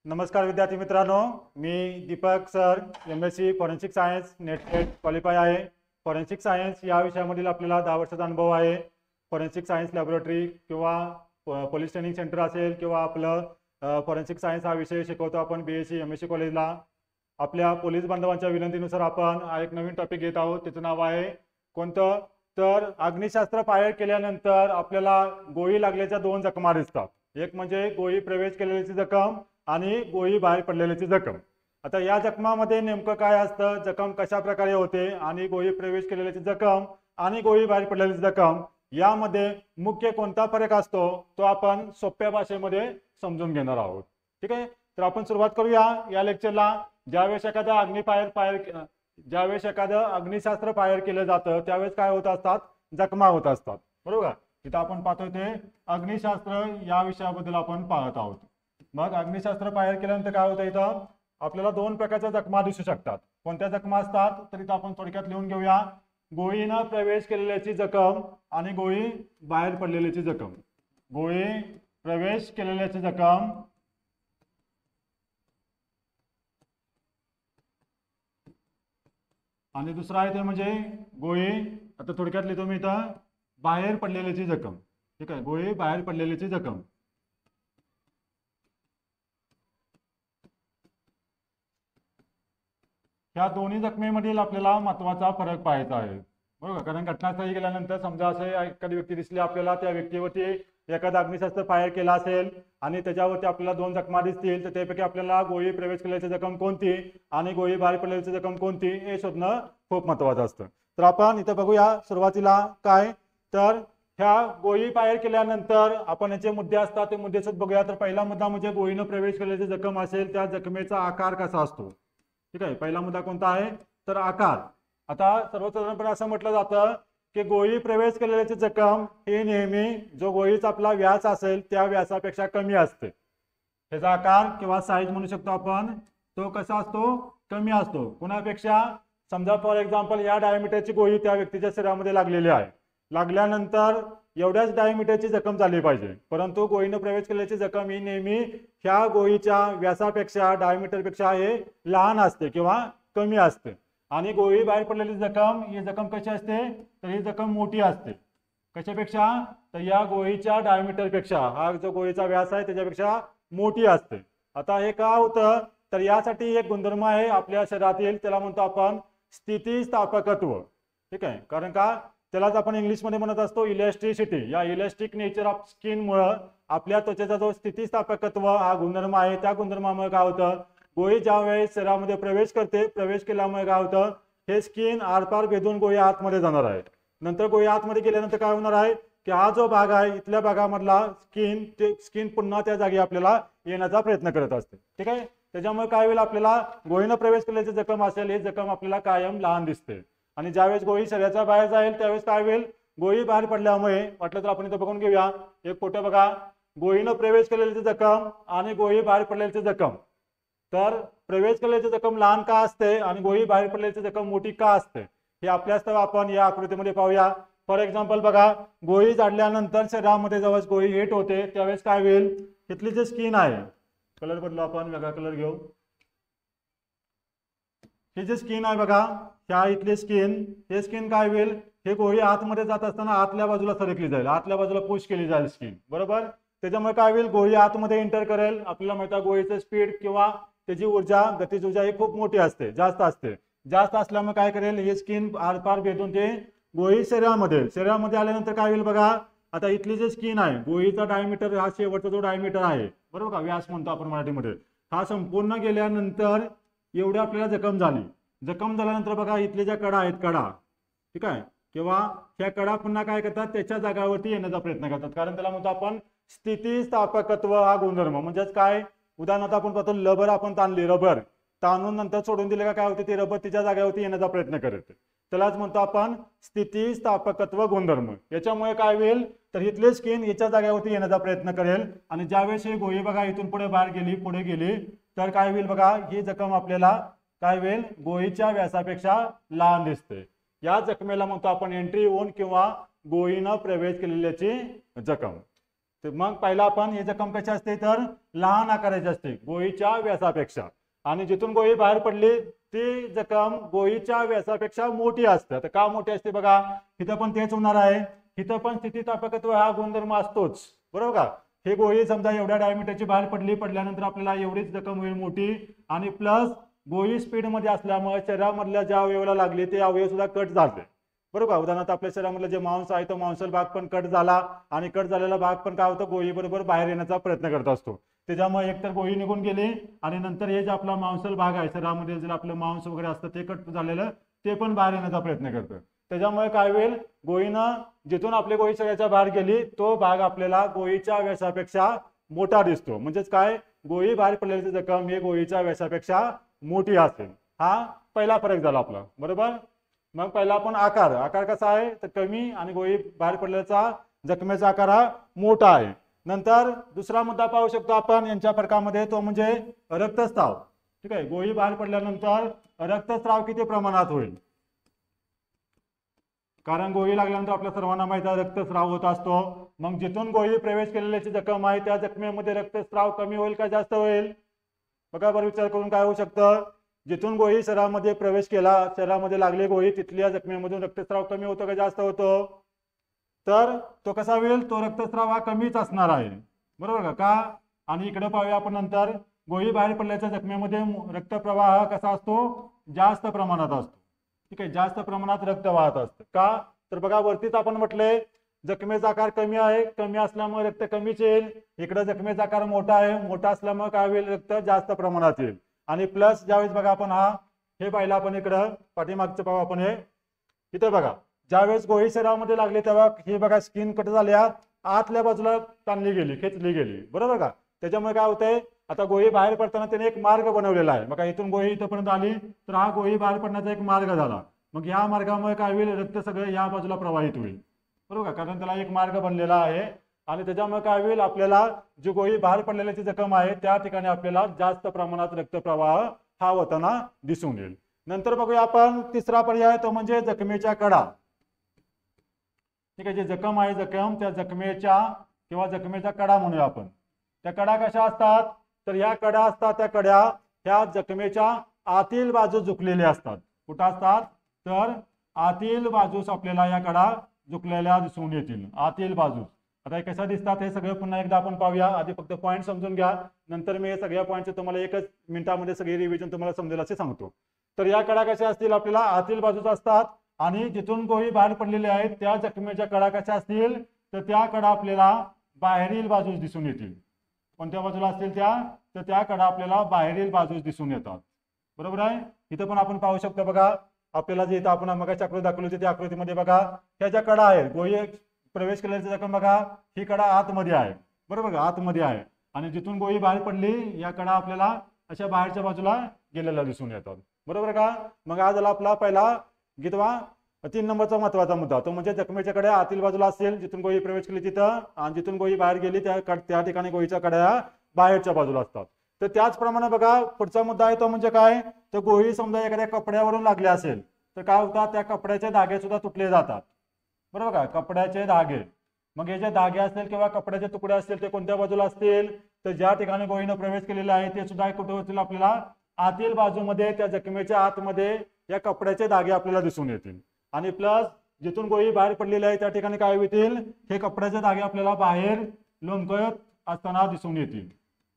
नमस्कार विद्यार्थी मित्रांनो, मी Deepak sir MSc forensic science NET qualify आहे। फॉरेन्सिक सायन्स या विषयामधील आपल्याला 10 वर्षाचा अनुभव आहे। फॉरेन्सिक सायन्स लॅबोरेटरी किंवा पोलीस ट्रेनिंग सेंटर असेल किंवा आपलं फॉरेन्सिक सायन्स हा विषय शिकवतो आपण BSc MSc कॉलेजला। आपल्या पोलीस बांधवांच्या विनंतीनुसार आपण एक नवीन टॉपिक घेत आहोत, त्याचं नाव आहे कोणतं तर अग्निशास्त्र फायर केल्यानंतर आपल्याला गोळी लागल्याच्या 2 जखमा दिसतात। एक म्हणजे गोळी प्रवेश केलेल्याची जखम आणि गोळी बाहेर पडलेल्याची जखम। आता या जखमामध्ये नेमकं काय असतं, जखम कशा प्रकारे होते आणि गोळी प्रवेश केलेल्याची जखम आणि गोळी बाहेर पडलेल्याची जखम यामध्ये मुख्य कोणता फरक असतो तो आपण सोप्या भाषेमध्ये समजून घेणार आहोत। ठीक आहे, तर आपण सुरुवात करूया या लेक्चरला। ज्यावेळेस एखादं अग्निशास्त्र फायर केलं जातं त्यावेळेस काय होत असतात, जखमा होत असतात, बरोबर। इथं आपण पाहतोय ते अग्निशास्त्र या विषयाबद्दल आपण पाहत आहोत। मग अग्निशास्त्र फायर केल्यानंतर काय होतं, इथं आपल्याला 2 प्रकारच्या जखमा दिसू शकतात। कोणत्या जखमा असतात तर इथं आपण थोडक्यात लिहून घेऊया। गोळीनं प्रवेश केलेल्याची जखम आणि गोळी बाहेर पडलेल्याची जखम। गोळी प्रवेश केलेल्याची जखम आणि दुसरा आहे ते म्हणजे गोळी, आता थोडक्यात लिहितो मी इथं, बाहेर पडलेल्याची जखम। ठीक आहे, गोळी बाहेर पडलेल्याची जखम। या दोन्ही जखमेमधील आपल्याला महत्त्वाचा फरक पाहायचा आहे, बरोबर। कारण घटनास्थळी गेल्यानंतर समजा असे एखादी व्यक्ती दिसली आपल्याला, त्या व्यक्तीवरती एखादा अग्निशस्त्र फायर केला असेल आणि त्याच्यावरती आपल्याला 2 जखमा दिसतील तर त्यापैकी आपल्याला गोळी प्रवेश केल्याची जखम कोणती आणि गोळी बाहेर पडलेल्याची जखम कोणती हे शोधणं खूप महत्त्वाचं असतं। तर आपण इथं बघूया सुरुवातीला काय तर ह्या गोळी फायर केल्यानंतर आपण याचे मुद्दे असतात ते मुद्दे सुद्धा बघूया। तर पहिला मुद्दा म्हणजे गोळीनं प्रवेश केल्याची जखम असेल त्या जखमेचा आकार कसा असतो। ठीक आहे, पहिला मुद्दा कोणता आहे तर आकार। आता सर्वसाधारणपणे असं म्हटलं जातं की गोळी प्रवेश केलेल्याची जखम ही नेहमी जो गोळीचा आपला व्यास असेल त्या व्यासापेक्षा कमी असते। त्याचा आकार किंवा साईज म्हणू शकतो आपण, तो कसा असतो, कमी असतो कुणापेक्षा। समजा फॉर एक्झाम्पल या डायमीटरची गोळी त्या व्यक्तीच्या शरीरामध्ये लागलेली आहे, लागल्यानंतर एवढ्याच डायमीटरची जखम झाली पाहिजे, परंतु गोळीनं प्रवेश केल्याची जखम ही नेहमी ह्या गोळीच्या व्यासापेक्षा डायमीटरपेक्षा हे लहान असते किंवा कमी असते। आणि गोळी बाहेर पडलेली जखम ही जखम कशी असते तर ही जखम मोठी असते। कशापेक्षा तर या गोळीच्या डायमीटरपेक्षा, हा जो गोळीचा व्यास आहे त्याच्यापेक्षा मोठी असते। आता हे का होतं तर यासाठी एक गुणधर्म आहे आपल्या शरीरातील, त्याला म्हणतो आपण स्थितीस्थापकत्व। ठीक आहे, कारण का त्यालाच आपण इंग्लिशमध्ये म्हणत असतो इलॅस्टिसिटी। या इलॅस्टिक नेचर ऑफ स्किन मुळे आपल्या त्वचेचा जो स्थितीस्थापकत्व हा गुणधर्म आहे त्या गुणधर्मामुळे काय होतं, गोळी ज्या वेळेस शरीरामध्ये प्रवेश करते, प्रवेश केल्यामुळे काय होतं हे स्किन आरपार भेदून गोळी आतमध्ये जाणार आहे। नंतर गोळी आतमध्ये गेल्यानंतर काय होणार आहे की हा जो भाग आहे इथल्या भागामधला स्किन पुन्हा त्या जागी आपल्याला येण्याचा प्रयत्न करत असते। ठीक आहे, त्याच्यामुळे काय होईल, आपल्याला गोळीनं प्रवेश केल्याची जखम असेल ही जखम आपल्याला कायम लहान दिसते। आणि ज्यावेळेस गोळी शरीराच्या बाहेर जाईल त्यावेळेस काय होईल, गोळी बाहेर पडल्यामुळे, म्हटलं तर आपण इथं बघून घेऊया एक फोटो बघा, गोळीनं प्रवेश केलेल्याची जखम आणि गोळी बाहेर पडलेल्याची जखम। तर प्रवेश केलेल्याची जखम लहान का असते आणि गोळी बाहेर पडलेल्याची जखम मोठी का असते हे आपल्यास आपण या आकृतीमध्ये पाहूया। फॉर एक्झाम्पल बघा, गोळी झाडल्यानंतर शरीरामध्ये जेव्हा गोळी हिट होते त्यावेळेस काय होईल, इथली जी स्किन आहे, कलर बदलू आपण, वेगळा कलर घेऊ, ही जी स्किन आहे बघा, ह्या इथली स्किन, हे स्किन काय होईल, हे गोळी आतमध्ये जात असताना आतल्या बाजूला सरकली जाईल, आतल्या बाजूला पुश केली जाईल स्किन, बरोबर। त्याच्यामुळे काय होईल, गोळी आतमध्ये एंटर करेल। आपल्याला माहिती आहे गोळीचं स्पीड किंवा त्याची ऊर्जा, गतिज ऊर्जा ही खूप मोठी असते, जास्त असते। जास्त असल्यामुळे काय करेल, हे स्किन आरपार भेदून ते गोळी शरीरामध्ये आल्यानंतर काय होईल बघा, आता इथली जी स्किन आहे, गोळीचा डायमीटर हा शेवटचा जो डायमीटर आहे, बरोबर का, व्यास म्हणतो आपण मराठीमध्ये, हा संपूर्ण गेल्यानंतर एवढी आपल्याला जखम झाली। जखम झाल्यानंतर बघा इथले ज्या कडा आहेत, कडा, ठीक आहे, किंवा ह्या कडा पुन्हा काय करतात, त्याच्या जागावरती येण्याचा प्रयत्न करतात, कारण त्याला म्हणतो आपण स्थितीस्थापकत्व हा गुणधर्म। म्हणजेच काय, उदाहरणार्थ आपण पाहतो रबर आपण ताणली, रबर ताणून नंतर सोडून दिले का काय होते, ती रबर तिच्या जागेवरती येण्याचा प्रयत्न करते, त्यालाच म्हणतो आपण स्थितीस्थापकत्व गुणधर्म। याच्यामुळे काय होईल तर इथली स्किन याच्या जागेवरती येण्याचा प्रयत्न करेल आणि ज्यावेळेस ही गोळी बघा इथून पुढे बाहेर गेली, पुढे गेली, तर काय होईल बघा, ही जखम आपल्याला काय होईल, गोळीच्या व्यासापेक्षा लहान दिसते। या जखमेला म्हणतो आपण एंट्री वोन किंवा गोळीनं प्रवेश केलेल्याची जखम। तर मग पहिला आपण हे जखम कशी असते तर लहान आकाराची असते गोळीच्या व्यासापेक्षा, आणि जिथून गोळी बाहेर पडली ती जखम गोळीच्या व्यासापेक्षा मोठी असते. तर का मोठी असते बघा, इथं पण तेच होणार आहे. इथं पण स्थितीस्थापकत्व हा गुणधर्म असतोच, बरोबर का. हे गोळी समजा एवढ्या डायमीटरची बाहेर पडल्यानंतर आपल्याला एवढीच जखम होईल मोठी, आणि प्लस गोळी स्पीड मध्ये असल्यामुळे शरीरामधल्या ज्या अवयवाला लागले ते अवयव सुद्धा कट झाले, बरोबर का. उदाहरणार्थ आपल्या शरीरामधलं जे मांस आहे तो मांसल भाग पण कट झाला, आणि कट झालेला भाग पण काय होतं गोळी बरोबर बाहेर येण्याचा प्रयत्न करत असतो. त्याच्यामुळे एकतर गोळी निघून गेली, आणि नंतर हे जे आपला मांसल भाग आहे शरीरामध्ये जर आपलं मांस वगैरे असतं ते कट झालेलं ते पण बाहेर येण्याचा प्रयत्न करतं. त्याच्यामुळे काय होईल, गोळीनं जिथून आपली गोळी शरीराच्या बाहेर गेली तो भाग आपल्याला गोळीच्या व्यासापेक्षा मोठा दिसतो. म्हणजेच काय, गोळी बाहेर पडलेली जखम ही गोळीच्या व्यासापेक्षा मोठी असेल. हा पहिला फरक झाला आपला, बरोबर. मग पहिला आपण आकार कसा आहे तर कमी, आणि गोळी बाहेर पडल्याचा जखमेचा आकार हा मोठा आहे. नंतर दुसरा मुद्दा पाहू शकतो आपण यांच्या फरकामध्ये, तो म्हणजे रक्तस्राव. ठीक आहे, गोळी बाहेर पडल्यानंतर रक्तस्राव किती प्रमाणात होईल, कारण गोळी लागल्यानंतर आपल्या सर्वांना माहिती आहे रक्तस्राव होत असतो. मग जिथून गोळी प्रवेश केलेल्याची जखम आहे त्या जखमेमध्ये रक्तस्राव कमी होईल का जास्त होईल, बघा बरं विचार करून. काय होऊ शकतं, जिथून गोळी शरीरामध्ये प्रवेश केला, शरीरामध्ये लागली गोळी, तिथल्या जखमेमधून रक्तस्राव कमी होतो का जास्त होतो, तर तो कसा होईल, तो रक्तस्राव हा कमीच असणार आहे, बरोबर का. आणि इकडे पाहूया आपण नंतर, गोळी बाहेर पडल्याच्या जखमेमध्ये रक्तप्रवाह कसा असतो, जास्त प्रमाणात असतो. ठीक आहे, जास्त प्रमाणात रक्त वाहत असतं. का तर बघा वरतीच आपण म्हटलंय जखमेचा आकार कमी आहे, कमी असल्यामुळे रक्त कमीच येईल. इकडे जखमेचा आकार मोठा आहे, मोठा असल्यामुळे काय होईल, रक्त जास्त प्रमाणात येईल. आणि प्लस ज्यावेळेस बघा आपण हे पाहिलं आपण इकडं पाठीमागचं पाहू आपण, हे इथं बघा ज्यावेळेस गोळी शरीरामध्ये लागली तेव्हा हे बघा स्किन कट झाल्या, आतल्या बाजूला ताणली गेली, खेचली गेली, बरोबर का. त्याच्यामुळे काय होतंय, आता गोळी बाहेर पडताना त्याने एक मार्ग बनवलेला आहे. बघा इथून गोळी इथपर्यंत आली तर हा गोळी बाहेर पडण्याचा एक मार्ग झाला. मग या मार्गामुळे काय होईल, रक्त सगळं या बाजूला प्रवाहित होईल, बरोबर का, कारण त्याला एक मार्ग बनलेला आहे. आणि त्याच्यामुळे काय होईल, आपल्याला जी गोळी बाहेर पडलेल्याची जखम आहे त्या ठिकाणी आपल्याला जास्त प्रमाणात रक्तप्रवाह हा होताना दिसून येईल. नंतर बघूया आपण तिसरा पर्याय, तो म्हणजे जखमेच्या कडा. ठीक आहे, जे जखम आहे त्या जखमेच्या किंवा जखमेच्या कडा म्हणूया आपण. त्या कडा कशा असतात तर ह्या कडा असतात, त्या कड्या ह्या जखमेच्या आतील बाजूस झुकलेल्या असतात. कुठं असतात तर आतील बाजूस आपल्याला या कडा झुकलेल्या दिसून येतील, आतील बाजूस. आता हे कशा दिसतात हे सगळं पुन्हा एकदा आपण पाहूया. आधी फक्त पॉईंट समजून घ्या, नंतर मी सगळ्या पॉईंटचे तुम्हाला एकच मिनिटामध्ये सगळी रिव्हिजन तुम्हाला समजेल असे सांगतो. तर या कडा कशा असतील, आपल्याला आतील बाजूस असतात, आणि जिथून गोळी बाहेर पडलेली आहे त्या जखमेच्या कडा कशा असतील तर त्या कडा आपल्याला बाहेरील बाजूस दिसून येतील. कोणत्या बाजूला असतील तर त्या कडा आपल्याला बाहेरील बाजूस दिसून येतात, बरोबर आहे. इथं पण आपण पाहू शकतो बघा, आपल्याला जे इथं आपण मगाची आकृती दाखवली होती त्या आकृतीमध्ये बघा ह्या ज्या कडा आहेत, गोळी प्रवेश केल्याची जखम बघा ही कडा आतमध्ये आहे, बरोबर का, आतमध्ये आहे. आणि जिथून गोळी बाहेर पडली या कडा आपल्याला अशा बाहेरच्या बाजूला गेलेल्या दिसून येतात, बरोबर का. मग आज झाला आपला पहिला किंवा 3 नंबरचा महत्वाचा मुद्दा, तो म्हणजे जखमेच्या कडा आतील बाजूला असेल, जिथून गोळी प्रवेश केली तिथं, आणि जिथून गोळी बाहेर गेली त्या ठिकाणी गोळीच्या कड्या बाहेरच्या बाजूला असतात. तर त्याचप्रमाणे बघा पुढचा मुद्दा आहे तो म्हणजे काय, तर गोळी समजा एखाद्या कपड्यावरून लागली असेल तर काय होतात, त्या कपड्याचे धागे सुद्धा तुटले जातात, बरोबर का, कपड्याचे धागे. मग हे जे धागे असतील किंवा कपड्याचे तुकडे असतील ते कोणत्या बाजूला असतील तर ज्या ठिकाणी गोळीनं प्रवेश केलेला आहे ते सुद्धा कुठे होतील, आपल्याला आतील बाजूमध्ये, त्या जखमेच्या आतमध्ये या कपड्याचे धागे आपल्याला दिसून येतील. आणि प्लस जिथून गोळी बाहेर पडलेली आहे त्या ठिकाणी काय होतील, हे कपड्याचे धागे आपल्याला बाहेर लोंबकळत असताना दिसून येतील.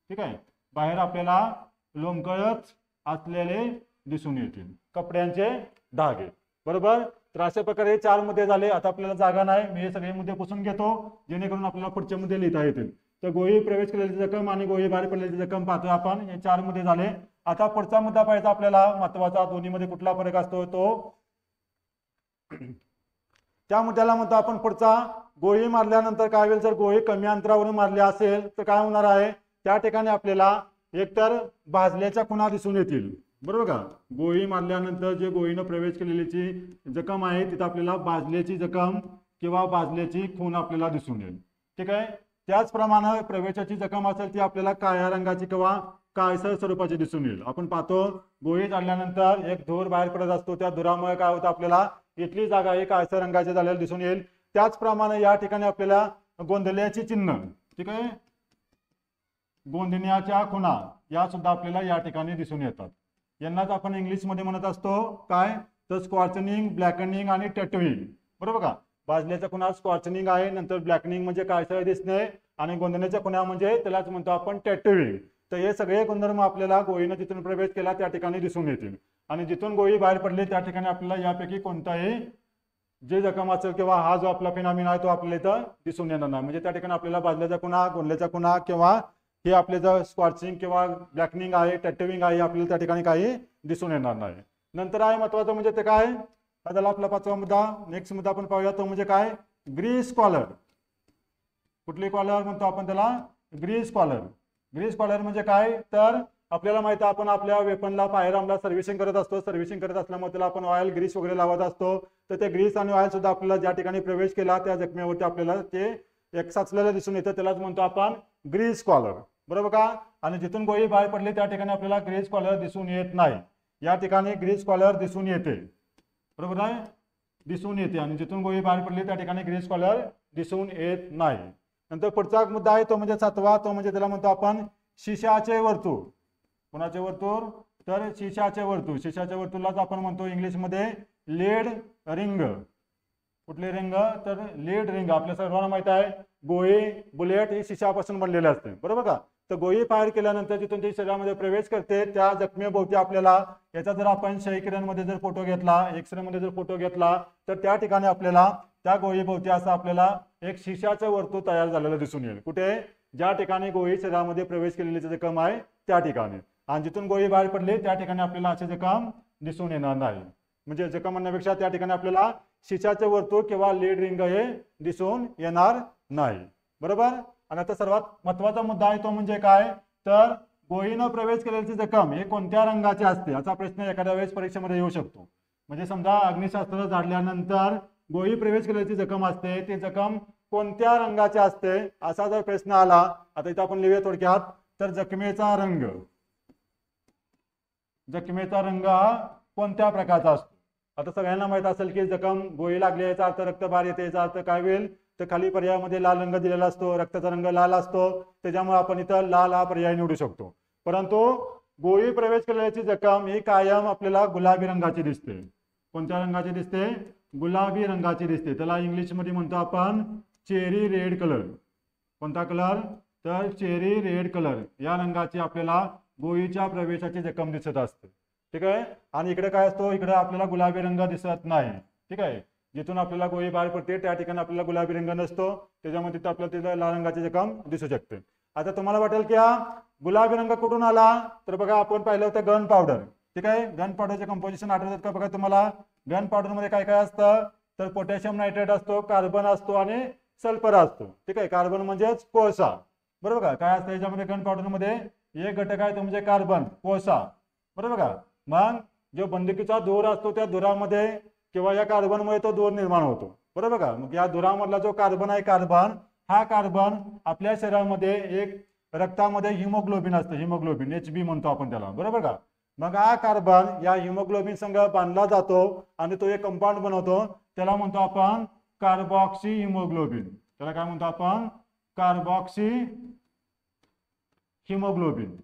ठीक आहे, बाहेर आपल्याला लोंबकळत असलेले दिसून येतील कपड्यांचे धागे, बरोबर. तर अशा प्रकारे 4 मुद्दे झाले. आता आपल्याला जागा नाही, मी हे सगळे मुद्दे पुसून घेतो जेणेकरून आपल्याला पुढचे मुद्दे लिहिता येतील. तर गोळी प्रवेश केलेली जखम आणि गोळी बाहेर पडलेली जखम पाहतोय आपण, हे 4 मुद्दे झाले. आता पुढचा मुद्दा पाहायचा आपल्याला महत्वाचा, दोन्हीमध्ये कुठला फरक असतो तो, त्या मुद्द्याला म्हणतो आपण पुढचा, गोळी मारल्यानंतर काय होईल, जर गोळी कमी अंतरावरून मारली असेल तर काय होणार आहे, त्या ठिकाणी आपल्याला एकतर भाजल्याच्या खुणा दिसून येतील, बरोबर का. गोळी मारल्यानंतर जे गोळीनं प्रवेश केलेली जखम आहे तिथे आपल्याला भाजल्याची जखम किंवा भाजल्याची खून आपल्याला दिसून येईल. ठीक आहे, त्याचप्रमाणे प्रवेशाची जखम असेल ती आपल्याला काळ्या रंगाची किंवा काळसर स्वरूपाची दिसून येईल. आपण पाहतो गोळी झाल्यानंतर एक धूर बाहेर पडत असतो, त्या धुरामुळे काय होतं, आपल्याला इथली जागा ही काळसर रंगाची झालेली दिसून येईल. त्याचप्रमाणे या ठिकाणी आपल्याला गोंधल्याची चिन्ह ठीक आहे. गोंधण्याच्या खुणा या सुद्धा आपल्याला या ठिकाणी दिसून येतात. यांनाच आपण इंग्लिशमध्ये म्हणत असतो काय, तर स्कॉर्चनिंग, ब्लॅकनिंग आणि टॅटूइंग. बरोबर का. भाजल्याच्या खुणा स्कॉर्चनिंग आहे, नंतर ब्लॅकनिंग म्हणजे काळसर दिसणे, आणि गोंधण्याच्या खुणा म्हणजे त्यालाच म्हणतो आपण टॅटूइंग. तर हे सगळे गुणधर्म आपल्याला गोळीनं जिथून प्रवेश केला त्या ठिकाणी दिसून येतील. आणि जिथून गोळी बाहेर पडली त्या ठिकाणी आपल्याला यापैकी कोणताही जे जखम असेल किंवा हा जो आपला फिनॉमिना आहे तो आपल्याला इथं दिसून येणार नाही. म्हणजे त्या ठिकाणी आपल्याला भाजल्याच्या खुणा, गोंधल्याच्या खुणा किंवा हे आपले जर स्कॉर्चिंग किंवा ब्लॅकनिंग आहे, टॅटूइंग आहे, आपल्याला त्या ठिकाणी काही दिसून येणार नाही. नंतर आहे महत्वाचं म्हणजे ते काय, हा झाला आपला 5वा मुद्दा. नेक्स्ट मुद्दा आपण पाहूया तो म्हणजे काय, ग्रीस कॉलर. कुठली कॉलर म्हणतो आपण त्याला, ग्रीस कॉलर. ग्रीस कॉलर म्हणजे काय, तर आपल्याला माहिती आहे आपण आपल्या वेपनला, फायरआर्मला सर्व्हिसिंग करत असतो. सर्व्हिसिंग करत असल्यामुळे त्याला आपण ऑइल, ग्रीस वगैरे लावत असतो. तर ते ग्रीस आणि ऑइल सुद्धा आपल्याला ज्या ठिकाणी प्रवेश केला त्या जखमेवरती आपल्याला ते एक साचलेलं दिसून येतं, त्यालाच म्हणतो आपण ग्रीस कॉलर. बरोबर का. आणि जिथून गोळी बाहेर पडली त्या ठिकाणी आपल्याला ग्रीस कॉलर दिसून येत नाही. या ठिकाणी ग्रीस कॉलर दिसून येते. बरोबर आहे, दिसून येते. आणि जिथून गोळी बाहेर पडली त्या ठिकाणी ग्रीस कॉलर दिसून येत नाही. नंतर पुढचा मुद्दा आहे तो म्हणजे 7वा, तो म्हणजे त्याला म्हणतो आपण शिशाचे वर्तुळ. कोणाचे वर्तुळ, तर शिशाचे वर्तुळ. शिशाच्या वर्तुळालाच आपण म्हणतो इंग्लिशमध्ये लेड रिंग. कुठले रिंग, तर लेड रिंग. आपल्या सर्वांना माहित आहे गोळी, बुलेट ही शिशापासून बनलेले असते. बरोबर का. तर गोळी फायर केल्यानंतर जिथून ती शरीरामध्ये प्रवेश करते त्या जखमेभोवती आपल्याला, याचा जर आपण क्षयकिरण मध्ये जर फोटो घेतला, एक्सरे मध्ये जर फोटो घेतला, तर त्या ठिकाणी आपल्याला त्या गोळीभोवती असं आपल्याला एक शिशाचं वर्तुळ तयार झालेलं दिसून येईल. कुठे, ज्या ठिकाणी गोळी शरीरामध्ये प्रवेश केलेली जखम आहे त्या ठिकाणी. आणि जिथून गोळी बाहेर पडली त्या ठिकाणी आपल्याला असे जखम दिसून येणार नाही. म्हणजे जखम म्हणण्यापेक्षा त्या ठिकाणी आपल्याला शिशाचे वर्तुळ किंवा लीड रिंग हे दिसून येणार नाही. बरोबर. आणि आता सर्वात महत्वाचा मुद्दा आहे तो म्हणजे काय, तर गोळीनं प्रवेश केलेली जखम हे कोणत्या रंगाचे असते, याचा प्रश्न एखाद्या वेळेस परीक्षेमध्ये येऊ शकतो. म्हणजे समजा अग्निशास्त्र झाडल्यानंतर गोळी प्रवेश केलेली जखम असते, ती जखम कोणत्या रंगाची असते असा जर प्रश्न आला, आता इथं आपण लिहूया थोडक्यात, तर जखमेचा रंग. जखमेचा रंग हा कोणत्या प्रकारचा असतो. आता सगळ्यांना माहित असेल की जखम गोळी लागली याचा अर्थ रक्त बाहेर येते, याचा अर्थ काय होईल, तर खाली पर्यायामध्ये लाल रंग दिलेला असतो, रक्ताचा रंग लाल असतो, त्याच्यामुळे आपण इथं लाल हा पर्याय निवडू शकतो. परंतु गोळी प्रवेश केलेल्याची जखम ही कायम आपल्याला गुलाबी रंगाची दिसते. कोणत्या रंगाची दिसते, गुलाबी रंगाची दिसते. त्याला इंग्लिशमध्ये म्हणतो आपण चेरी रेड कलर. कोणता कलर, तर चेरी रेड कलर या रंगाची आपल्याला गोळीच्या प्रवेशाची जखम दिसत असते. ठीक आहे. आणि इकडे काय असतो, इकडे आपल्याला गुलाबी रंग दिसत नाही. ठीक आहे. जिथून आपल्याला गोळी बाहेर पडते त्या ठिकाणी आपल्याला गुलाबी रंग नसतो, त्याच्यामध्ये आपल्याला तिथे लाल रंगाची जखम दिसू शकते. आता तुम्हाला वाटेल की हा गुलाबी रंग कुठून आला, तर बघा आपण पाहिलं होतं गन पावडर. ठीक आहे. गन पावडरचे कंपोजिशन आठवतात का बघा तुम्हाला. गन पावडर मध्ये काय काय असतं, तर पोटॅशियम नायट्रेट असतो, कार्बन असतो आणि सल्फर असतो. ठीक आहे. कार्बन म्हणजेच कोळसा. बरोबर का. काय असतं याच्यामध्ये गन पावडर मध्ये, एक घटक आहे तो म्हणजे कार्बन, कोळसा. बरोबर का. मग जो बंदुकीचा धूर असतो त्या धुरामध्ये किंवा या कार्बनमुळे तो धूर निर्माण होतो. बरोबर का. मग या धुरामधला जो कार्बन आहे, कार्बन हा कार्बन आपल्या शरीरामध्ये एक रक्तामध्ये हिमोग्लोबिन असतं, हिमोग्लोबिन HB म्हणतो आपण त्याला. बरोबर का. मग हा कार्बन या हिमोग्लोबिन संग बांधला जातो आणि तो एक कंपाऊंड बनवतो, त्याला म्हणतो आपण कार्बॉक्सी हिमोग्लोबिन. त्याला काय म्हणतो आपण, कार्बॉक्सी हिमोग्लोबिन.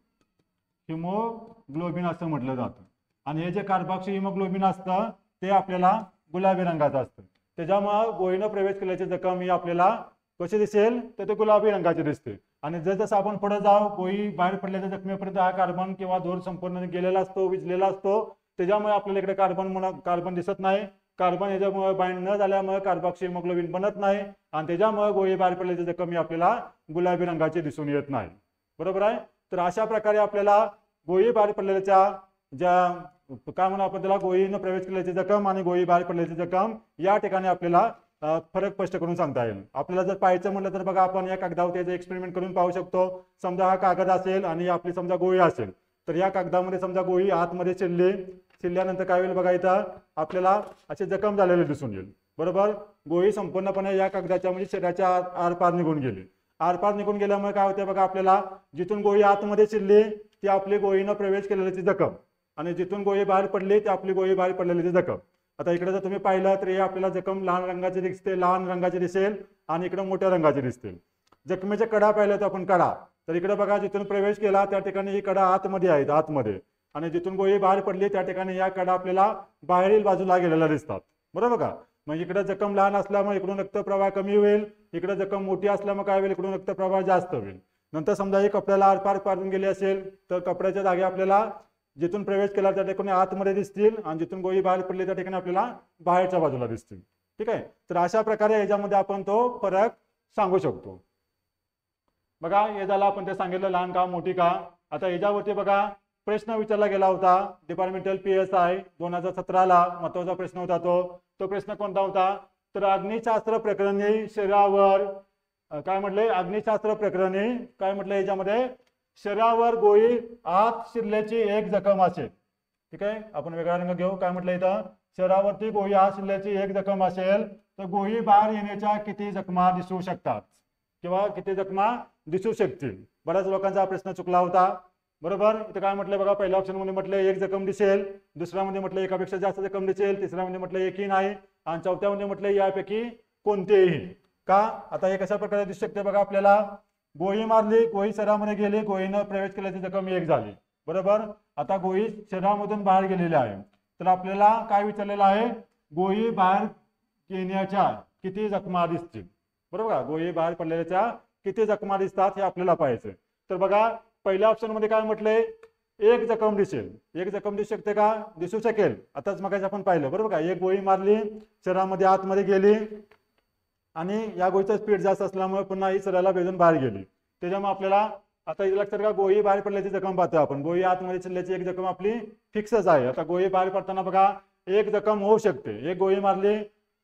हिमोग्लोबिन असं म्हटलं जातं. आणि हे जे कार्बॉक्सी हिमोग्लोबिन असतं ते आपल्याला गुलाबी रंगाचं असतं. त्याच्यामुळे गोळीनं प्रवेश केल्याची जखम ही आपल्याला कशी दिसेल, तर ते गुलाबी रंगाची दिसते. आणि जसं आपण पुढे जाऊ, गोळी बाहेर पडल्याच्या जखमेपर्यंत हा कार्बन किंवा धूर संपूर्ण गेलेला असतो, विजलेला असतो, त्याच्यामुळे आपल्याला इकडे कार्बन दिसत नाही. कार्बन याच्यामुळे बाइंड न झाल्यामुळे कार्बॉक्सी हिमोग्लोबिन बनत नाही आणि त्याच्यामुळे गोळी बाहेर पडल्याची जखम ही आपल्याला गुलाबी रंगाची दिसून येत नाही. बरोबर आहे. तर अशा प्रकारे आपल्याला गोळी बाहेर पडलेल्याच्या ज्या काय म्हणून आपण त्याला गोळीनं प्रवेश केल्याची जखम आणि गोळी बाहेर पडल्याची जखम या ठिकाणी आपल्याला फरक स्पष्ट करून सांगता येईल. आपल्याला जर पाहायचं म्हटलं तर बघा आपण या कागदावर त्याचं एक्सपेरिमेंट करून पाहू शकतो. समजा हा कागद असेल आणि आपली समजा गोळी असेल, तर या कागदामध्ये समजा गोळी आतमध्ये चिरल्यानंतर काय होईल बघा, इथं आपल्याला असे जखम झालेले दिसून येईल. बरोबर. गोळी संपूर्णपणे या कागदाच्या म्हणजे शरीराच्या आरपार निघून गेली. आरपार निघून गेल्यामुळे काय होते बघा, आपल्याला जिथून गोळी आतमध्ये चिरली ती आपली गोळीनं प्रवेश केलेली जखम आणि जिथून गोळी बाहेर पडली ती आपली गोळी बाहेर पडलेली जखम. आता इकडे जर तुम्ही पाहिलं तर हे आपल्याला जखम लहान रंगाची दिसते, लहान रंगाची दिसेल आणि इकडे मोठ्या रंगाची दिसतील. जखमेच्या कडा पाहिल्या तर आपण कडा, तर इकडे बघा जिथून प्रवेश केला त्या ठिकाणी ही कडा आतमध्ये आहेत आतमध्ये, आणि जिथून गोळी बाहेर पडली त्या ठिकाणी या कडा आपल्याला बाहेरील बाजूला गेलेल्या दिसतात, बरोबर का. मग इकडे जखम लहान असल्यामुळे इकडून रक्तप्रवाह कमी होईल, इकडे जखम मोठी असल्यामुळे काय होईल, इकडून रक्तप्रवाह जास्त होईल. नंतर समजा ही कपड्याला आरपार पाडून गेली असेल तर कपड्याच्या जागी आपल्याला जिथून प्रवेश केला त्या ठिकाणी आतमध्ये दिसतील, आणि जिथून गोळी बाहेर पडली त्या ठिकाणी आपल्याला बाहेरच्या बाजूला दिसतील. ठीक आहे, तर अशा प्रकारे याच्यामध्ये आपण तो फरक सांगू शकतो. बघा हे झालं आपण ते सांगितलं लहान का मोठी का. आता याच्यावरती बघा प्रश्न विचारला गेला होता डिपार्टमेंटल PSI 2017ला, महत्वाचा प्रश्न होता तो प्रश्न कोणता होता, तर अग्निशास्त्र प्रकरणी शरीरावर काय म्हटले, अग्निशास्त्र प्रकरणी काय म्हटलं याच्यामध्ये, शरीरावर गोळी आत शिरल्याची एक जखम असेल. ठीक आहे, आपण वेगळा रंग घेऊ. काय म्हटलं इथं, शरीरावरती गोळी आत शिरल्याची एक जखम असेल तर गोळी बाहेर येण्याच्या किती जखमा दिसू शकतात किंवा किती जखमा दिसू शकतील. बऱ्याच लोकांचा हा प्रश्न चुकला होता, बरोबर. इथं काय म्हटलं बघा, पहिल्या ऑप्शन मध्ये म्हटलं एक जखम दिसेल, दुसऱ्यामध्ये म्हटलं एकापेक्षा जास्त जखम दिसेल, तिसऱ्यामध्ये म्हटलं एकही नाही, आणि चौथ्यामध्ये म्हटलं यापैकी कोणतेही. का, आता हे कशा प्रकारे दिसू शकते बघा, आपल्याला गोळी मारली, गोळी शरीरामध्ये गेली, गोळीनं प्रवेश केल्याची जखम एक झाली, बरोबर. आता गोळी शरीरामधून बाहेर गेलेली आहे, तर आपल्याला काय विचारलेलं आहे, गोळी बाहेर येण्याच्या किती जखमा दिसतील, बरोबर का. गोळी बाहेर पडलेल्याच्या किती जखमा दिसतात हे आपल्याला पाहायचं. तर बघा पहिल्या ऑप्शन मध्ये काय म्हटलंय, एक जखम दिसेल. एक जखम दिसू शकते का, दिसू शकेल. आताच मग आपण पाहिलं, बरोबर का. एक गोळी मारली, शरीरामध्ये आतमध्ये गेली, आणि या गोळीचा स्पीड जास्त असल्यामुळे पुन्हा ही शरीराला भेदून बाहेर गेली. त्याच्यामुळे आपल्याला आता इथे लक्षात का, गोळी बाहेर पडल्याची जखम पाहतो आपण, गोळी आतमध्ये शिरल्याची एक जखम आपली फिक्सच आहे. आता गोळी बाहेर पडताना बघा एक जखम होऊ शकते, एक गोळी मारली,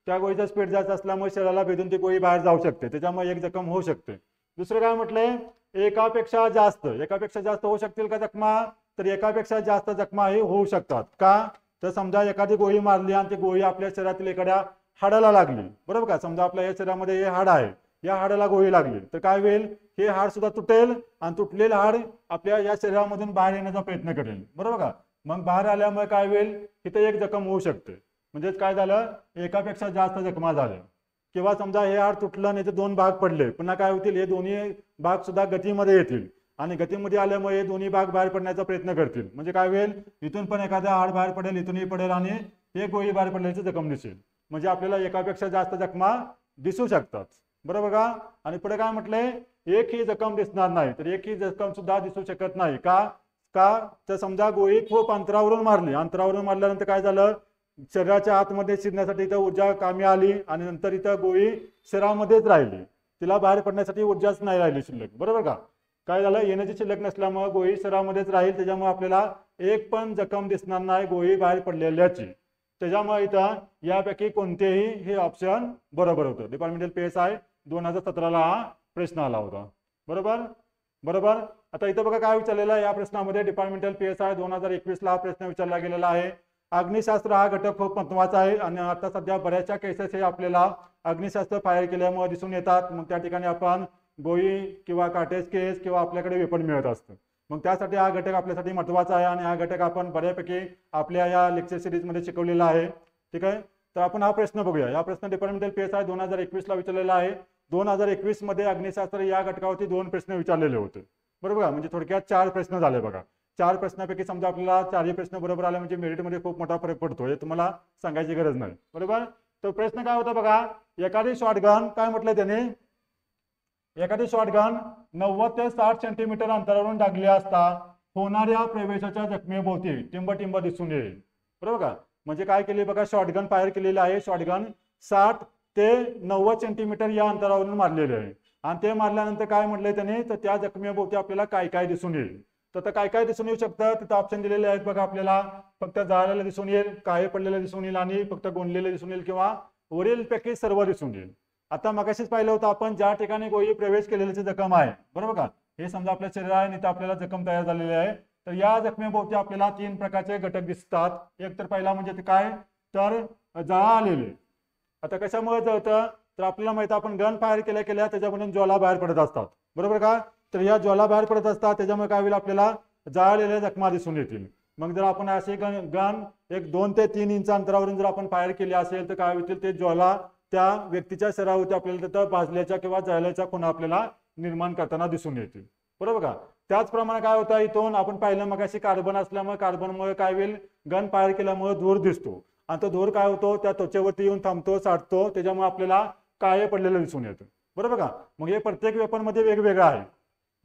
त्या गोळीचा स्पीड जास्त असल्यामुळे शरीराला भेदून ती गोळी बाहेर जाऊ शकते, त्याच्यामुळे एक जखम होऊ शकते. दुसरं काय म्हटलंय, एकापेक्षा जास्त होऊ शकतील का जखमा, तर एकापेक्षा जास्त जखमा हे होऊ शकतात. का, तर समजा एखादी गोळी मारली आणि ती गोळी आपल्या शरीरातील एखाद्या हाडाला लागली, बरोबर का. समजा आपल्या या शरीरामध्ये हे हाड आहे, या हाडाला गोळी लागली तर काय होईल, हे हाड सुद्धा तुटेल, आणि तुटलेलं हाड आपल्या या शरीरामधून बाहेर येण्याचा प्रयत्न करेल, बरोबर का. मग बाहेर आल्यामुळे काय होईल, तिथे एक जखम होऊ शकते. म्हणजेच काय झालं, एकापेक्षा जास्त जखमा झाल्या. किंवा समजा हे हाड तुटलं नाही तर दोन भाग पडले, पुन्हा काय होतील, हे दोन्ही भाग सुद्धा गतीमध्ये येतील, आणि गतीमध्ये आल्यामुळे हे दोन्ही भाग बाहेर पडण्याचा प्रयत्न करतील. म्हणजे काय होईल, इथून पण एखादा हाड बाहेर पडेल, इथूनही पडेल, आणि हे गोळी बाहेर पडल्याची जखम दिसेल. म्हणजे आपल्याला एकापेक्षा जास्त जखमा दिसू शकतात, बरोबर का. आणि पुढे काय म्हटलंय, एक ही जखम दिसणार नाही, तर एक ही जखम सुद्धा दिसू शकत नाही. का, तर समजा गोळी खूप अंतरावरून मारल्यानंतर काय झालं, शरीराच्या आतमध्ये शिरण्यासाठी इथं ऊर्जा कामी आली, आणि नंतर इथं गोळी शरीरामध्येच राहिली, तिला बाहेर पडण्यासाठी ऊर्जाच नाही राहिली शिल्लक, बरोबर का. काय झालं, येण्याची शिल्लक नसल्यामुळे गोळी शरीरामध्येच राहील, त्याच्यामुळे आपल्याला एक पण जखम दिसणार नाही गोळी बाहेर पडलेल्याची. त्याच्यामुळे इथं यापैकी कोणतेही हे ऑप्शन बरोबर होतं. डिपार्टमेंटल PSI 2017ला हा प्रश्न आला होता, बरोबर. आता इथं बघा काय विचारलेलं आहे या प्रश्नामध्ये, डिपार्टमेंटल PSI 2021ला हा प्रश्न विचारला गेलेला आहे. अग्निशास्त्र हा घटक खूप महत्वाचा आहे, आणि आता सध्या बऱ्याचशा केसेस हे आपल्याला अग्निशास्त्र फायर केल्यामुळे दिसून येतात. मग त्या ठिकाणी आपण गोळी किंवा काटेज केस किंवा आपल्याकडे वेपन मिळत असतं. मग त्यासाठी हा घटक आपल्यासाठी महत्वाचा आहे, आणि हा घटक आपण बऱ्यापैकी आपल्या या लेक्चर सिरीजमध्ये शिकवलेला आहे. ठीक आहे, तर आपण हा प्रश्न बघूया. हा प्रश्न डिपार्टमेंटल PSI 2021ला विचारलेला आहे. 2021 मध्ये अग्निशास्त्र या घटकावरती 2 प्रश्न विचारलेले होते, बरोबर. म्हणजे थोडक्यात 4 प्रश्न झाले बघा. 4 प्रश्नापैकी समजा आपल्याला 4ही प्रश्न बरोबर आले म्हणजे मेरिटमध्ये खूप मोठा फरक पडतो, हे तुम्हाला सांगायची गरज नाही, बरोबर. तर प्रश्न काय होता बघा, एखादी शॉटगन काय म्हटलं त्याने, एखादी शॉटगन 90 ते 60 सेंटीमीटर अंतरावरून डागली असता होणाऱ्या प्रवेशाच्या जखमेभोवती टिंब दिसून येईल, बरोबर का. म्हणजे काय केले बघा, शॉटगन फायर केलेले आहे, शॉटगन 60 ते 90 सेंटीमीटर या अंतरावरून मारलेले आहे, आणि ते मारल्यानंतर काय म्हटलंय त्याने, तर त्या जखमेभोवती आपल्याला काय काय दिसून येईल. तर काय काय दिसून येऊ शकतं, तिथं ऑप्शन दिलेले आहेत बघा आपल्याला. फक्त जाळलेलं दिसून येईल, काळे पडलेलं दिसून येईल, आणि फक्त गोंडलेलं दिसून येईल, किंवा वरील पैकी सर्व दिसून येईल. आता मगाशीच पाहिलं होतं आपण, ज्या ठिकाणी गोळी प्रवेश केलेल्याची जखम आहे, बरोबर का. हे समजा आपल्या शरीर आहे, आणि आपल्याला जखम तयार झालेली आहे, तर या जखमेभोवती आपल्याला 3 प्रकारचे घटक दिसतात. एक तर पहिला म्हणजे ते काय, तर जळा आलेले. आता कशामुळे जळतं, तर आपल्याला माहिती आपण गन फायर केल्या त्याच्यामधून ज्वाला बाहेर पडत असतात, बरोबर का. तर या ज्वाला बाहेर पडत असतात, त्याच्यामुळे काय होईल, आपल्याला जाळलेल्या जखमा दिसून येतील. मग जर आपण असे गन एक 2 ते 3 इंच अंतरावरून जर आपण फायर केली असेल तर काय होतील, ते ज्वाला त्या व्यक्तीच्या शरीरावरती आपल्याला तिथं भाजल्याच्या किंवा जळल्याच्या खुणा आपल्याला निर्माण करताना दिसून येतील, बरोबर का. त्याचप्रमाणे काय होतं, इथून आपण पाहिलं मगाशी कार्बन असल्यामुळे कार्बनमुळे काय होईल, गन फायर केल्यामुळे धूर दिसतो आणि तो धूर काय होतो त्या त्वचेवरती येऊन थांबतो, साठतो, त्याच्यामुळे आपल्याला काळे पडलेलं दिसून येतं, बरोबर का. मग हे प्रत्येक वेपन मध्ये वेगवेगळं आहे.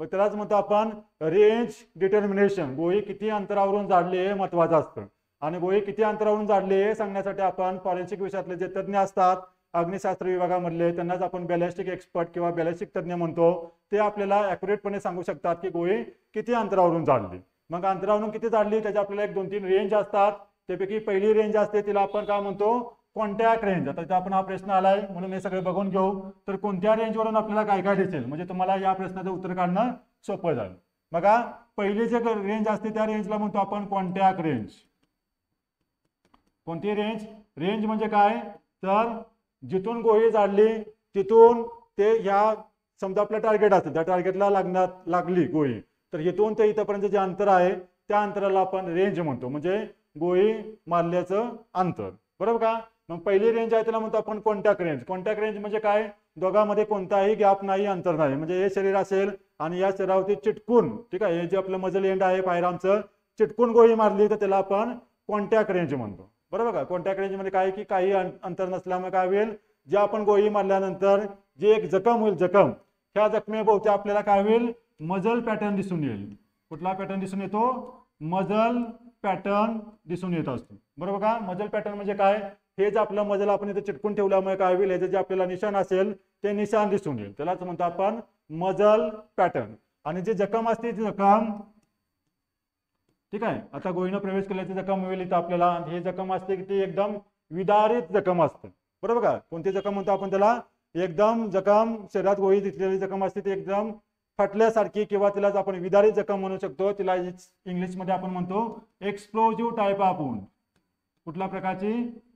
मग त्यालाच म्हणतो आपण रेंज डिटर्मिनेशन. गोळी किती अंतरावरून जाडली हे महत्वाचं असतं आणि गोळी किती अंतरावरून जाडली हे सांगण्यासाठी आपण फॉरेन्सिक विषयातले जे तज्ज्ञ असतात अग्निशास्त्र विभागामधले त्यांनाच आपण बॅलिस्टिक एक्सपर्ट किंवा बॅलिस्टिक तज्ज्ञ म्हणतो. ते आपल्याला ॲक्युरेटपणे सांगू शकतात की गोळी किती अंतरावरून जाडली. मग अंतरावरून किती जाडली त्याच्या आपल्याला एक 2-3 रेंज असतात. त्यापैकी पहिली रेंज असते तिला आपण काय म्हणतो, कॉन्टॅक्ट रेंज. आता इथे आपण हा प्रश्न आलाय म्हणून हे सगळे बघून घेऊ. तर कोणत्या रेंजवरून आपल्याला काय काय दिसेल म्हणजे तुम्हाला या प्रश्नाचं उत्तर काढणं सोपं जाईल. बघा पहिली जे रेंज असते त्या रेंजला म्हणतो आपण कॉन्टॅक्ट रेंज. कोणती रेंज? रेंज म्हणजे काय तर जिथून गोळी जाडली तिथून ते ह्या समजा आपलं टार्गेट असतं त्या टार्गेटला लागली गोळी तर इथून ते इथपर्यंत जे अंतर आहे त्या अंतराला आपण रेंज म्हणतो, म्हणजे गोळी मारल्याचं अंतर, बरोबर का. मग पहिली रेंज आहे त्याला म्हणतो आपण कॉन्टॅक्ट रेंज. कॉन्टॅक्ट रेंज म्हणजे काय, दोघांमध्ये कोणताही गॅप नाही, अंतर नाही. म्हणजे हे शरीर असेल आणि या शरीरावरती चिटकून, ठीक आहे, हे जे आपलं मजल एंड आहे फायरआर्मचं, चिटकून गोळी मारली तर त्याला आपण कॉन्टॅक्ट रेंज म्हणतो, बरोबर का. कॉन्टॅक्ट रेंज मध्ये काय की काही अंतर नसल्यामुळे काय होईल, जे आपण गोळी मारल्यानंतर जे एक जखम होईल, जखम ह्या जखमेभोवती आपल्याला काय होईल, मजल पॅटर्न दिसून येईल. कुठला पॅटर्न दिसून येतो, मजल पॅटर्न दिसून येत असतो, बरोबर का. मजल पॅटर्न म्हणजे काय, हे जे आपलं मजल आपण इथे चिटकून ठेवल्यामुळे काय होईल, याचे जे आपल्याला निशाण असेल ते निशाण दिसून येईल, त्यालाच म्हणतो आपण मजल पॅटर्न. आणि जे जखम असते ती जखम, ठीक आहे, आता गोळीनं प्रवेश केल्याची जखम होईल इथं आपल्याला. हे जखम असते की ती एकदम विदारित जखम असते, बरोबर का. कोणती जखम म्हणतो आपण त्याला, एकदम जखम शरीरात गोळी दिसलेली जखम असते ती एकदम फाटल्यासारखी किंवा तिलाच आपण विदारित जखम म्हणू शकतो. तिला इंग्लिशमध्ये आपण म्हणतो एक्सप्लोजिव्ह टाईप ऑफ वुंड. कुठल्या प्रकारची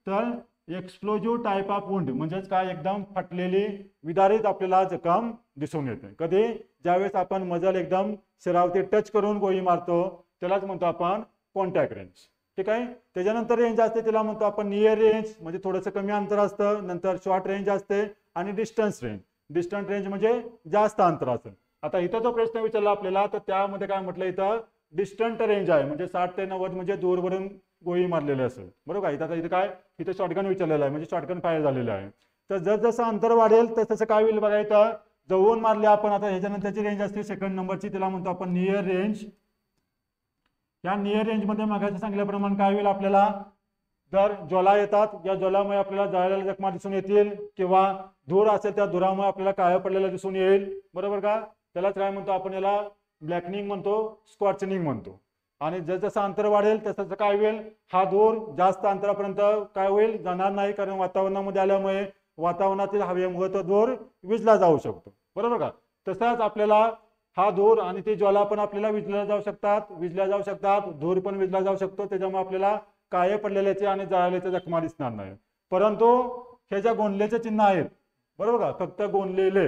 तर एक्सप्लोजिव्ह टाईप ऑफ वुंड म्हणजेच काय, एकदम फाटलेली विदारित आपल्याला जखम दिसून येते. कधी, ज्यावेळेस आपण मजल एकदम शरीरावरती टच करून गोळी मारतो त्यालाच म्हणतो आपण कॉन्टॅक्ट रेंज, ठीक आहे. त्याच्यानंतर रेंज असते तिला म्हणतो आपण नियर रेंज, म्हणजे थोडंसं कमी अंतर असतं. नंतर शॉर्ट रेंज असते आणि डिस्टन्स रेंज. डिस्टन्स रेंज म्हणजे जास्त अंतर असतं. आता इथं जो प्रश्न विचारला आपल्याला तर त्यामध्ये काय म्हटलं, इथं डिस्टंट रेंज आहे म्हणजे 60 ते 90 म्हणजे दूरवरून गोळी मारलेली असेल, बरोबर का. इथं काय, इथं शॉटगन विचारलेलं आहे म्हणजे शॉटगन फायर झालेलं आहे. तर जसं अंतर वाढेल तसं काय होईल बघा, इथं जवळून मारले आपण. आता ह्याच्यानंतरची रेंज असते सेकंड नंबरची, तिला म्हणतो आपण नियर रेंज. या नियर रेंज मध्ये मागायचं सांगितल्याप्रमाणे काय होईल, आपल्याला जर ज्वाला येतात, या ज्वालामुळे आपल्याला जळलेल्या जखमा दिसून येतील किंवा धूर असेल त्या धुरामुळे आपल्याला काळं पडलेलं दिसून येईल, बरोबर का. त्यालाच काय म्हणतो आपण, याला ब्लॅकनिंग म्हणतो, स्कॉर्चनिंग म्हणतो. आणि जसं अंतर वाढेल तसं काय होईल, हा धूर जास्त अंतरापर्यंत काय होईल, जाणार नाही, कारण वातावरणामध्ये आल्यामुळे वातावरणातील हवेमुळे तो धूर विजला जाऊ शकतो, बरोबर का. तसंच आपल्याला हा धूर आणि ती ज्वाला पण आपल्याला विजल्या जाऊ शकतात, धूर पण विजला जाऊ शकतो. त्याच्यामुळे आपल्याला काळे पडलेल्याचे आणि जळाल्याच्या जखमा दिसणार नाही. परंतु हे ज्या गोंदलेचे चिन्ह आहेत, बरोबर का, फक्त गोंदलेले,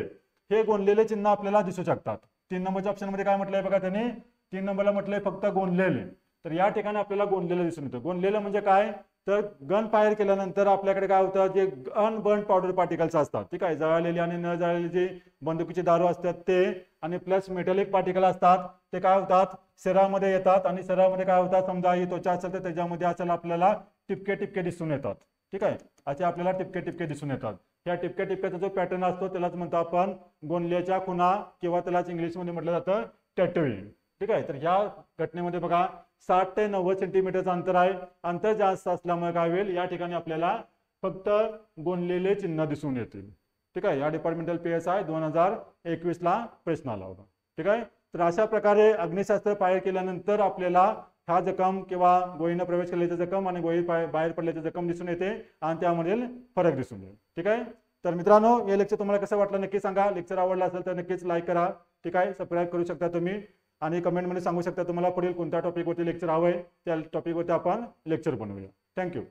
हे गोंदलेले चिन्ह आपल्याला दिसू शकतात. 3 नंबरच्या ऑप्शन मध्ये काय म्हटलंय बघा, त्यांनी 3 नंबरला म्हटलंय फक्त गोंदलेले. तर या ठिकाणी आपल्याला गोंदलेलं दिसून येतं. गोंदलेलं म्हणजे काय तर गन फायर केल्यानंतर आपल्याकडे काय होतं, जे अनबर्न पावडर पार्टिकल्स असतात, ठीक आहे, जळलेली आणि न जळलेली जी बंदुकीची दारू असतात ते, आणि प्लस मेटॅलिक पार्टिकल असतात ते काय होतात, शरीरामध्ये येतात आणि शरीरामध्ये काय होतात, समजा ही त्वचा असेल तर त्याच्यामध्ये असेल आपल्याला टिपके टिपके दिसून येतात, ठीक आहे, असे आपल्याला टिपके टिपके दिसून येतात. या टिपक्या टिपक्याचा जो पॅटर्न असतो त्यालाच म्हणतो आपण गोंदल्याच्या खुणा किंवा त्यालाच इंग्लिशमध्ये म्हटलं जातं टॅटूइंग, ठीक आहे. तर ह्या घटनेमध्ये बघा 60 ते 90 सेंटीमीटरचं अंतर आहे. अंतर जास्त असल्यामुळे काय होईल, या ठिकाणी आपल्याला फक्त गोंदलेले चिन्ह दिसून येतील, ठीक आहे. या डिपार्टमेंटल PSI 2021 ला प्रश्न आला होता, ठीक आहे. तर अशा प्रकारे अग्निशास्त्र फायर केल्यानंतर आपल्याला हा जखम किंवा गोळीनं प्रवेश केल्याची जखम आणि गोळी बाहेर पडल्याची जखम दिसून येते आणि त्यामधील फरक दिसून येईल, ठीक आहे. तर मित्रांनो, हे लेक्चर तुम्हाला कसं वाटलं नक्की सांगा. लेक्चर आवडला असेल तर नक्कीच लाईक करा, ठीक आहे. सबस्क्राईब करू शकता तुम्ही आणि कमेंटमध्ये सांगू शकता तुम्हाला पुढील कोणत्या टॉपिकवरती लेक्चर हवंय, त्या टॉपिकवरती आपण लेक्चर बनवूया. थँक्यू.